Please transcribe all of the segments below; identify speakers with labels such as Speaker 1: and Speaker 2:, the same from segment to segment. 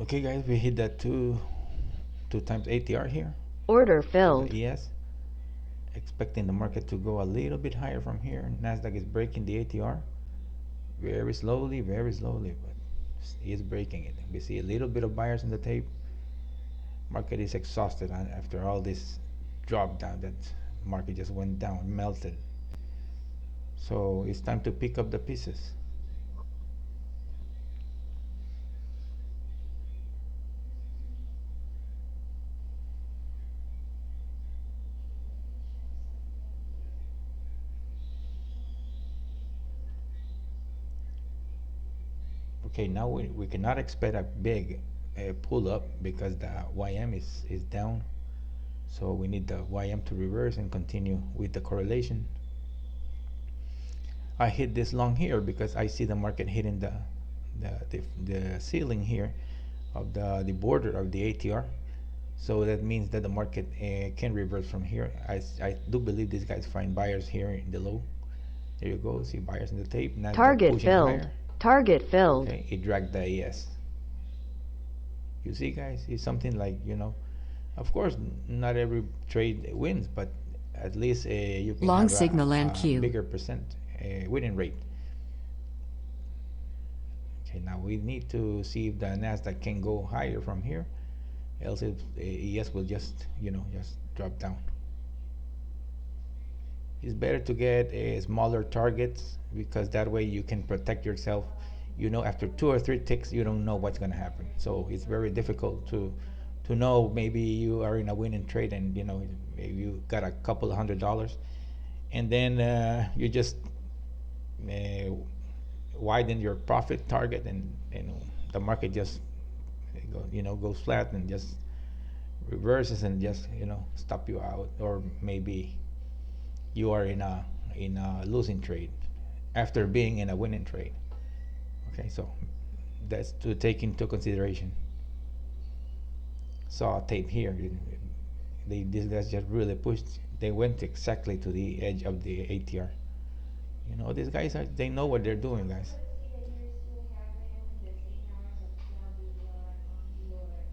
Speaker 1: Okay, guys, we hit that two times ATR here.
Speaker 2: Order
Speaker 1: The
Speaker 2: filled.
Speaker 1: ES, expecting the market to go a little bit higher from here. Nasdaq is breaking the ATR very slowly, but it's breaking it. We see a little bit of buyers in the tape. Market is exhausted after all this drop down. That market just went down, melted. So it's time to pick up the pieces. Okay, now we cannot expect a big pull up because the YM is down. So we need the YM to reverse and continue with the correlation. I hit this long here because I see the market hitting the ceiling here of the border of the ATR. So that means that the market can reverse from here. I do believe these guys find buyers here in the low. There you go. See buyers in the tape. Nasdaq
Speaker 2: Target
Speaker 1: pushing
Speaker 2: filled.
Speaker 1: higher.
Speaker 2: Target filled.
Speaker 1: Okay, it dragged the ES. You see, guys, it's something like, of course, not every trade wins, but at least you can
Speaker 3: Long
Speaker 1: have
Speaker 3: signal and
Speaker 1: a
Speaker 3: Q.
Speaker 1: bigger percent winning rate. Okay, now we need to see if the Nasdaq can go higher from here, else if ES will just, just drop down. It's better to get smaller targets because that way you can protect yourself. After 2 or 3 ticks, you don't know what's going to happen. So it's very difficult to know. Maybe you are in a winning trade and maybe you got a couple of $100, and then you just uh, widen your profit target, and the market just goes flat and just reverses and just stop you out, or maybe you are in a losing trade after being in a winning trade. Okay, so that's to take into consideration. Saw a tape here. These guys just really pushed. They went exactly to the edge of the ATR. These guys they know what they're doing, guys.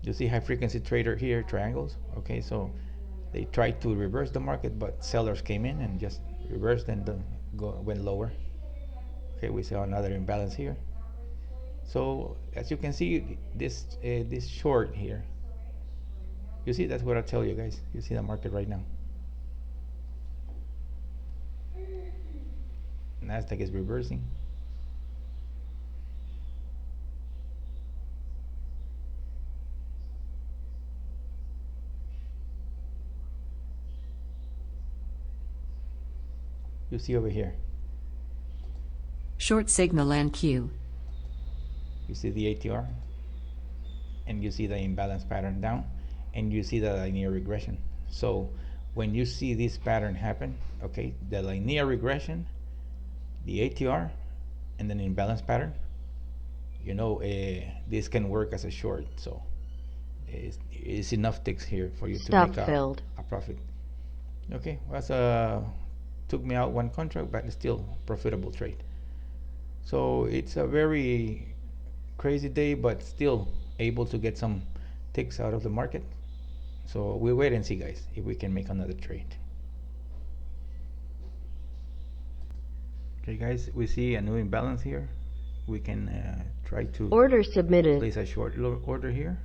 Speaker 1: You see high frequency trader here, triangles. Okay, so they tried to reverse the market, but sellers came in and just reversed and went lower. Okay, we saw another imbalance here. So as you can see, this short here, you see, that's what I tell you guys. You see the market right now. Nasdaq is reversing. You see over here.
Speaker 3: Short signal and Q.
Speaker 1: You see the ATR, and you see the imbalance pattern down, and you see the linear regression. So when you see this pattern happen, okay, the linear regression, the ATR, and then imbalance pattern, this can work as a short. So it's enough ticks here for you to
Speaker 2: Stop
Speaker 1: make
Speaker 2: filled.
Speaker 1: a profit. Okay, that's took me out one contract, but it's still profitable trade. So it's a very crazy day, but still able to get some ticks out of the market. So we wait and see, guys, if we can make another trade. Okay, guys, we see a new imbalance here. We can try to
Speaker 2: Order submitted.
Speaker 1: place a short order here.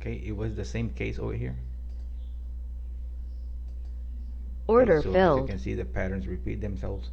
Speaker 1: Okay, it was the same case over here.
Speaker 2: Order
Speaker 1: Okay, so as you
Speaker 2: filled.
Speaker 1: can see, the patterns repeat themselves.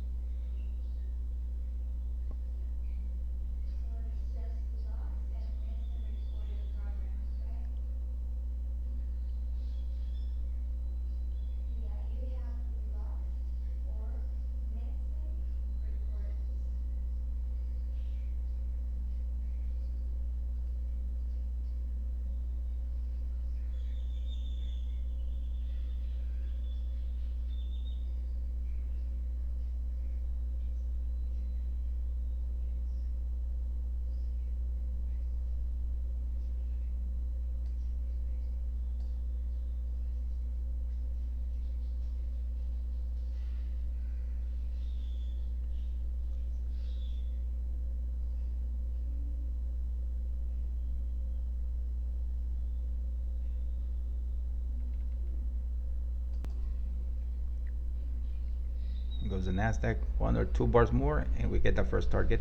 Speaker 1: goes the Nasdaq. 1 or 2 bars more, and we get the first target.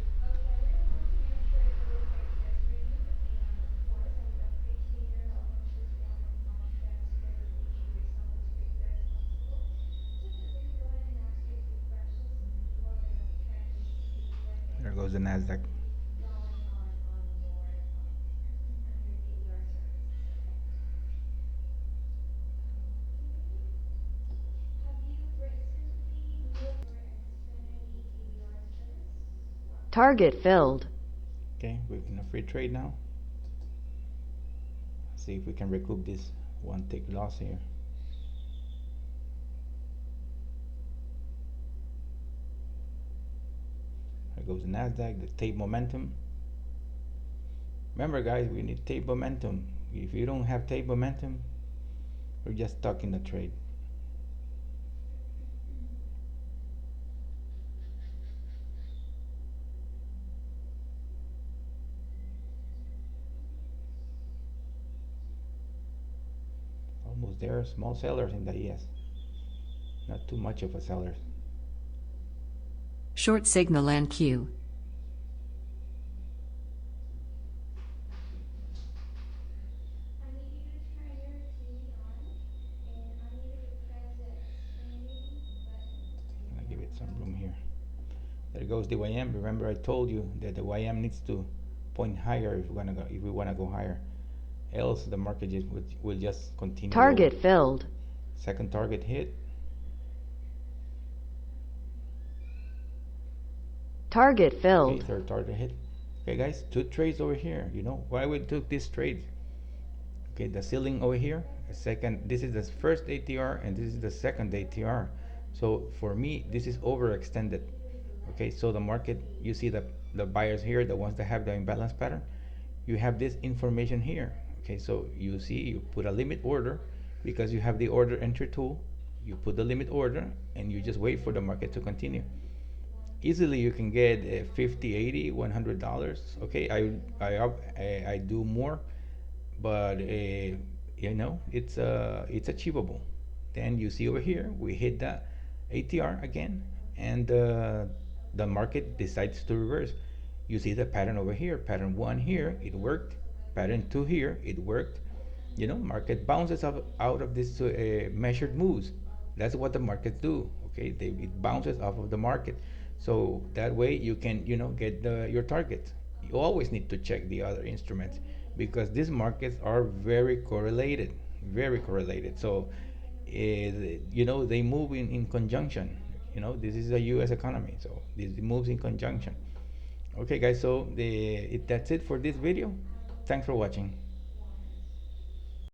Speaker 1: There goes the Nasdaq.
Speaker 2: Target filled.
Speaker 1: Okay, we're in a free trade now. See if we can recoup this one tick loss here. There goes the Nasdaq, the tape momentum. Remember, guys, we need tape momentum. If you don't have tape momentum, we're just stuck in the trade. Almost there. Small sellers in the ES. Not too much of a seller.
Speaker 3: Short signal and Q.
Speaker 1: I'm gonna give it some room here. There goes the YM. Remember, I told you that the YM needs to point higher if we wanna go higher. Else the market just will just continue.
Speaker 2: Target
Speaker 1: lower.
Speaker 2: filled.
Speaker 1: Second target hit.
Speaker 2: Target
Speaker 1: Okay,
Speaker 2: filled.
Speaker 1: third target hit. Okay, guys, 2 trades over here. You know why we took these trades? Okay, the ceiling over here. Second, this is the first ATR, and this is the second ATR. So for me, this is overextended. Okay, so the market, you see the buyers here, the ones that have the imbalance pattern, you have this information here. Okay, so you see, you put a limit order because you have the order entry tool. You put the limit order, and you just wait for the market to continue. Easily you can get 50, 80, $100. Okay, I do more, but it's achievable. Then you see over here we hit the ATR again, and the market decides to reverse. You see the pattern over here, pattern 1 here, it worked. Pattern 2 here, it worked. Market bounces out of this measured moves. That's what the markets do. Okay, it bounces off of the market. So that way you can get your target. You always need to check the other instruments because these markets are very correlated, very correlated. So they move in conjunction. This is a U.S. economy, so this moves in conjunction. Okay, guys, so that's it for this video. Thanks for watching.